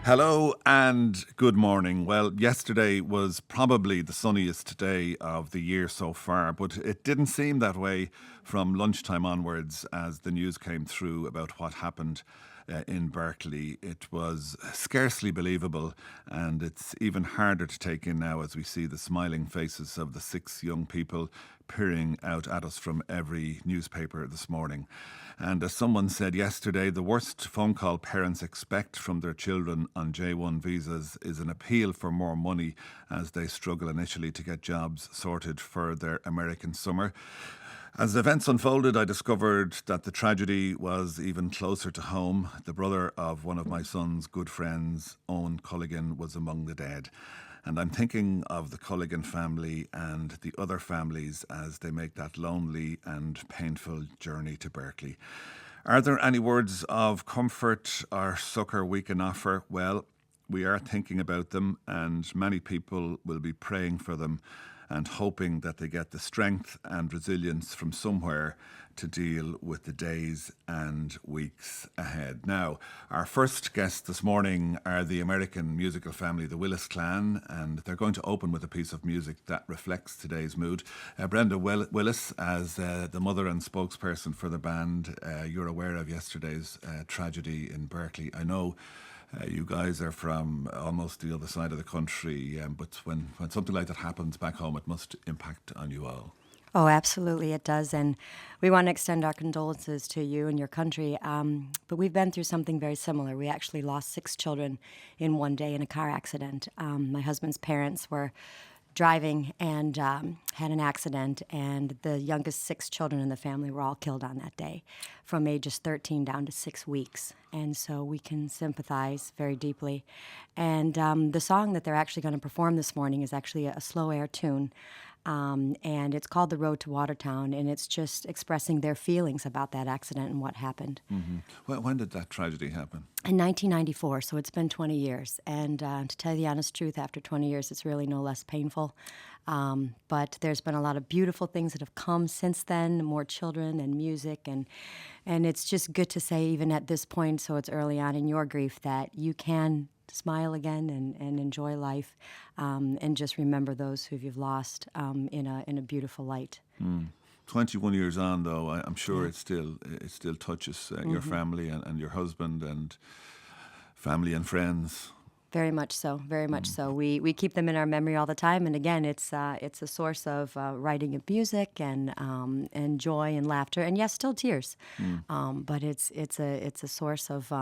Hello and good morning. Well, yesterday was probably the sunniest day of the year so far, but it didn't seem that way from lunchtime onwards as the news came through about what happened in Berkeley. It was scarcely believable, and it's even harder to take in now as we see the smiling faces of the six young people peering out at us from every newspaper this morning. And as someone said yesterday, the worst phone call parents expect from their children on J1 visas is an appeal for more money as they struggle initially to get jobs sorted for their American summer. As events unfolded, I discovered that the tragedy was even closer to home. The brother of one of my son's good friends, Owen Culligan, was among the dead. And I'm thinking of the Culligan family and the other families as they make that lonely and painful journey to Berkeley. Are there any words of comfort or succour we can offer? Well, we are thinking about them, and many people will be praying for them and hoping that they get the strength and resilience from somewhere to deal with the days and weeks ahead. Now, our first guests this morning are the American musical family, the Willis clan, and they're going to open with a piece of music that reflects today's mood. Brenda Willis, as the mother and spokesperson for the band, you're aware of yesterday's tragedy in Berkeley. I know you guys are from almost the other side of the country, but when something like that happens back home, it must impact on you all. Oh, absolutely, it does. And we want to extend our condolences to you and your country. But we've been through something very similar. We actually lost 6 children in one day in a car accident. My husband's parents were driving and had an accident, and the youngest 6 children in the family were all killed on that day, from ages 13 down to 6 weeks. And so we can sympathize very deeply. And the song that they're actually going to perform this morning is actually a slow air tune. And it's called The Road to Watertown, and it's just expressing their feelings about that accident and what happened. Mm-hmm. When did that tragedy happen? In 1994, so it's been 20 years. And to tell you the honest truth, after 20 years, it's really no less painful. But there's been a lot of beautiful things that have come since then, more children and music. And it's just good to say, even at this point, so it's early on in your grief, that you can smile again and enjoy life, and just remember those who you've lost in a beautiful light. 21 years on, though, I'm sure it still touches your family and your husband and family and friends. Very much so, very much so. We keep them in our memory all the time, and again, it's a source of writing of music and joy and laughter, and yes, still tears. But it's a source of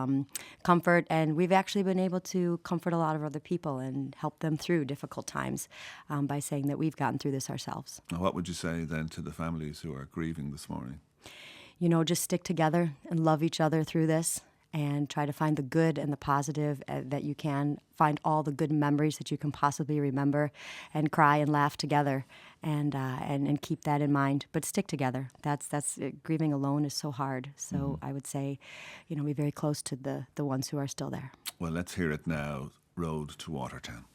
comfort, and we've actually been able to comfort a lot of other people and help them through difficult times by saying that we've gotten through this ourselves. Now, what would you say then to the families who are grieving this morning? You know, just stick together and love each other through this, and try to find the good and the positive that you can. Find all the good memories that you can possibly remember, and cry and laugh together, and keep that in mind. But stick together. That's grieving alone is so hard. So I would say, be very close to the ones who are still there. Well, let's hear it now. Road to Watertown.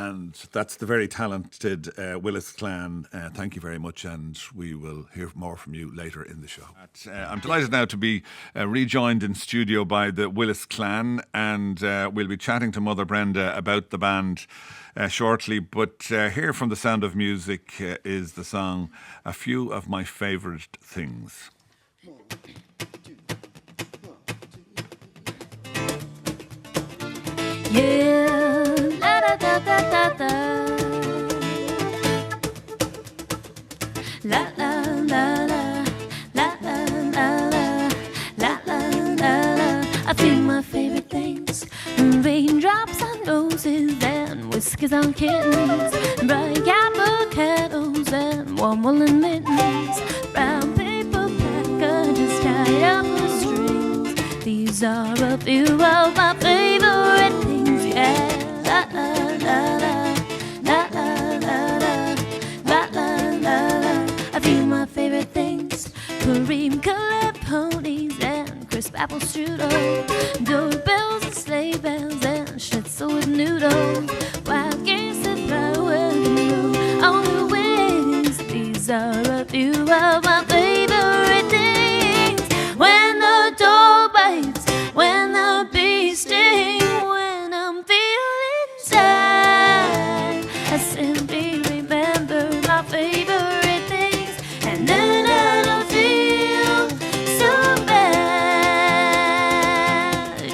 And that's the very talented Willis Clan. Thank you very much, and we will hear more from you later in the show. I'm delighted now to be rejoined in studio by the Willis Clan, and we'll be chatting to Mother Brenda about the band shortly. But here from The Sound of Music is the song A Few of My Favourite Things. Yeah, la da da da da da. La la la la, la la la la, la la la la. I feel my favorite things: raindrops on roses and whiskers on kittens, bright avocados and warm woolen mittens, brown paper packages tied up with strings. These are a few of my favorite things. Yeah, la la la la, la la la la, la la la la. I feel my favorite things: cream-colored ponies and crisp apple strudel, doorbells and sleigh bells and schnitzel with noodle, wild geese and flowers and on the wings. These are a few of my favorite things. When the dog bites, when the bee stings, when I'm feeling sad, I simply remember my favorite things, and then I don't feel so bad.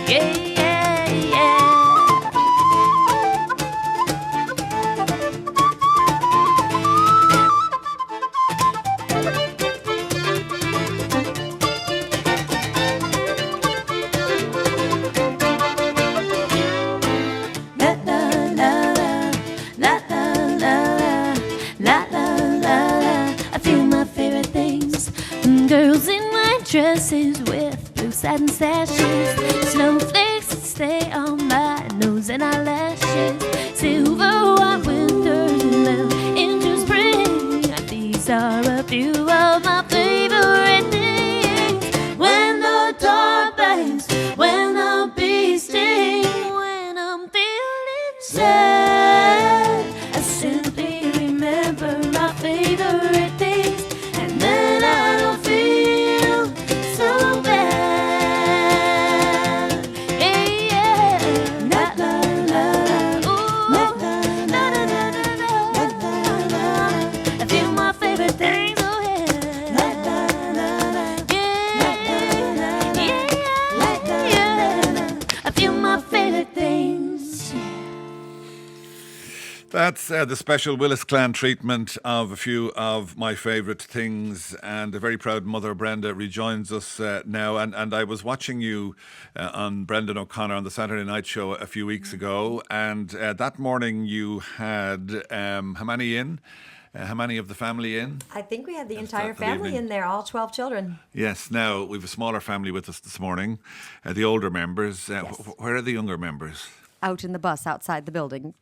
Yeah, yeah, yeah. La la la la, la la la la, la la la. I feel my favorite things: girls in white dresses with blue satin sashes, snowflakes that stay on my nose and eyelashes, silver white winters and little into spring. These are a few of my favorite things. When the dog bites, when the bee stings, when I'm feeling sad, I simply remember my favorite things, and then I don't feel so bad. Yeah, yeah. La la la la, ooh, la la la la la la. I feel my favorite things. Oh yeah. La la la la, yeah, yeah, yeah. I feel my favorite things. That's the special Willis Clan treatment of a few of my favourite things, and a very proud Mother Brenda rejoins us now. And I was watching you on Brendan O'Connor on the Saturday Night Show a few weeks ago, and that morning you had how many in? How many of the family in? I think we had the Yes, entire that family evening. in there, all 12 children. Yes. Now we've a smaller family with us this morning, the older members. Yes. Where are the younger members? Out in the bus outside the building.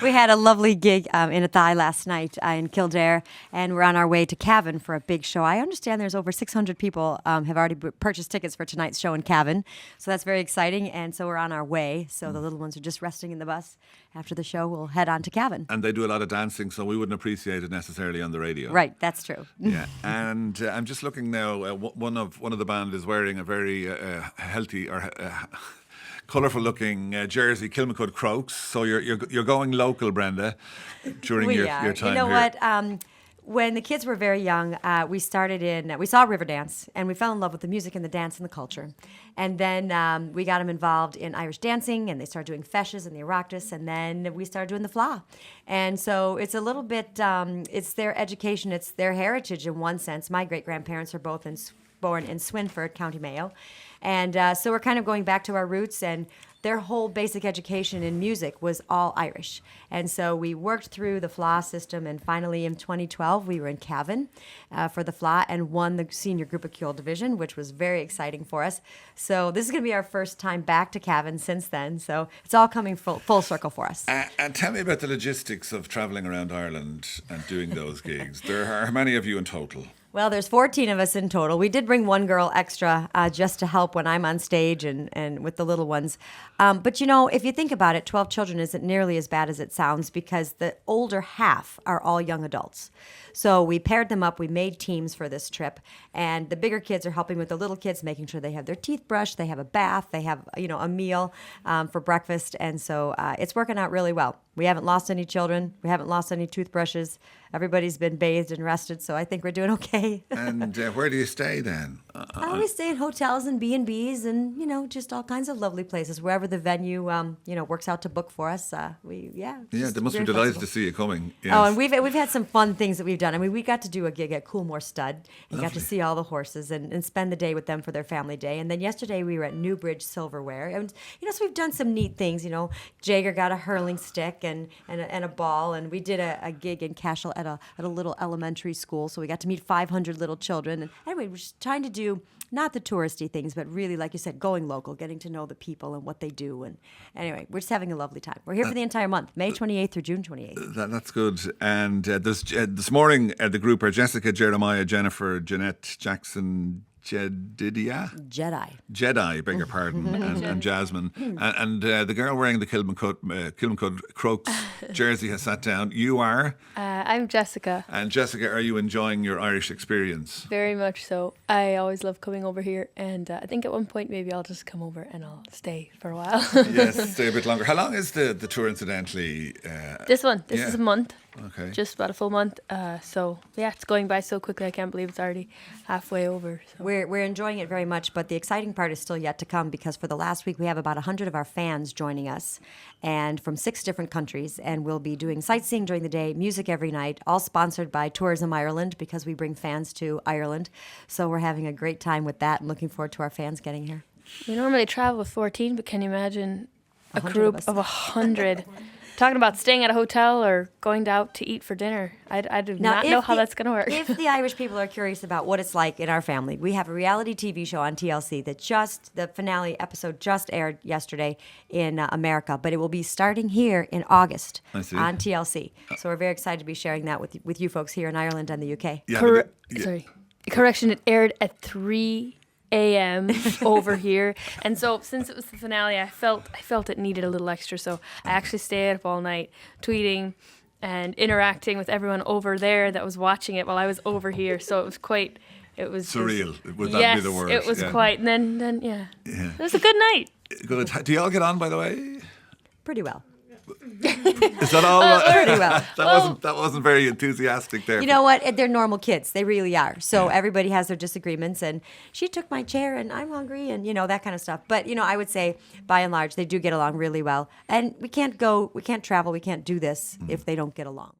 We had a lovely gig in Athy last night in Kildare, and we're on our way to Cavan for a big show. I understand there's over 600 people have already purchased tickets for tonight's show in Cavan, so that's very exciting. And so we're on our way. So the little ones are just resting in the bus. After the show, we'll head on to Cavan. And they do a lot of dancing, so we wouldn't appreciate it necessarily on the radio. Right, that's true. Yeah, and I'm just looking now. One of the band is wearing a very healthy or colourful looking jersey, Kilmacud Croaks. So you're going local, Brenda, during your time You know here. what? When the kids were very young, we saw Riverdance, and we fell in love with the music and the dance and the culture. And then we got them involved in Irish dancing, and they started doing feshes and the Oireachtas, and then we started doing the Fleadh. And so it's a little bit, it's their education, it's their heritage in one sense. My great-grandparents are both born in Swinford, County Mayo. And so we're kind of going back to our roots, and their whole basic education in music was all Irish. And so we worked through the Fleadh system, and finally in 2012 we were in Cavan for the Fleadh and won the senior group of Keel division, which was very exciting for us. So this is going to be our first time back to Cavan since then. So it's all coming full circle for us. And tell me about the logistics of travelling around Ireland and doing those gigs. There are how many of you in total? Well, there's 14 of us in total. We did bring one girl extra just to help when I'm on stage and with the little ones. But, if you think about it, 12 children isn't nearly as bad as it sounds because the older half are all young adults. So we paired them up. We made teams for this trip. And the bigger kids are helping with the little kids, making sure they have their teeth brushed, they have a bath, they have, a meal for breakfast. And so it's working out really well. We haven't lost any children. We haven't lost any toothbrushes. Everybody's been bathed and rested, so I think we're doing okay. And where do you stay then? I always stay in hotels and B&Bs and, just all kinds of lovely places. Wherever the venue, works out to book for us, Yeah, just they must be very delighted flexible. to see you coming. Yes. Oh, and we've had some fun things that we've done. I mean, we got to do a gig at Coolmore Stud and got to Lovely. see all the horses and spend the day with them for their family day. And then yesterday we were at Newbridge Silverware. And, so we've done some neat things. Jagger got a hurling stick and a ball. And we did a gig in Cashel at a little elementary school. So we got to meet 500 little children. And anyway, we're just trying to do not the touristy things, but really, like you said, going local, getting to know the people and what they do. And anyway, we're just having a lovely time. We're here for the entire month, May 28th through June 28th. That's good. And this morning, the group are Jessica, Jeremiah, Jennifer, Jeanette, Jackson, Jedidia? Jedi, beg your pardon, and Jasmine. And the girl wearing the Kilmacud Crokes jersey has sat down. You are? I'm Jessica. And Jessica, are you enjoying your Irish experience? Very much so. I always love coming over here, and I think at one point maybe I'll just come over and I'll stay for a while. Yes, stay a bit longer. How long is the tour, incidentally? This Yeah. is a month. Okay. Just about a full month. So yeah, it's going by so quickly. I can't believe it's already halfway over. So. We're enjoying it very much, but the exciting part is still yet to come because for the last week we have about 100 of our fans joining us, and from 6 different countries, and we'll be doing sightseeing during the day, music every night, all sponsored by Tourism Ireland because we bring fans to Ireland. So we're having a great time with that and looking forward to our fans getting here. We normally travel with 14, but can you imagine a 100 group of us. of 100? Talking about staying at a hotel or going out to eat for dinner. I do not know how that's going to work. If the Irish people are curious about what it's like in our family, we have a reality TV show on TLC that the finale episode just aired yesterday in America, but it will be starting here in August I see. on TLC. So we're very excited to be sharing that with you folks here in Ireland and the UK. Yeah, Sorry. Correction, it aired at 3 a.m. over here, and so since it was the finale, I felt it needed a little extra, so I actually stayed up all night tweeting and interacting with everyone over there that was watching it while I was over here. So it was surreal. Would that yes, be the word? it was Yeah. quite. And then Yeah. it was a good night. Good. Do you all get on, by the way? Pretty well. Is that all? Pretty well. That wasn't very enthusiastic there. You know what? They're normal kids. They really are. So everybody has their disagreements. And she took my chair and I'm hungry and, that kind of stuff. But, I would say by and large, they do get along really well. And we can't travel, we can't do this if they don't get along.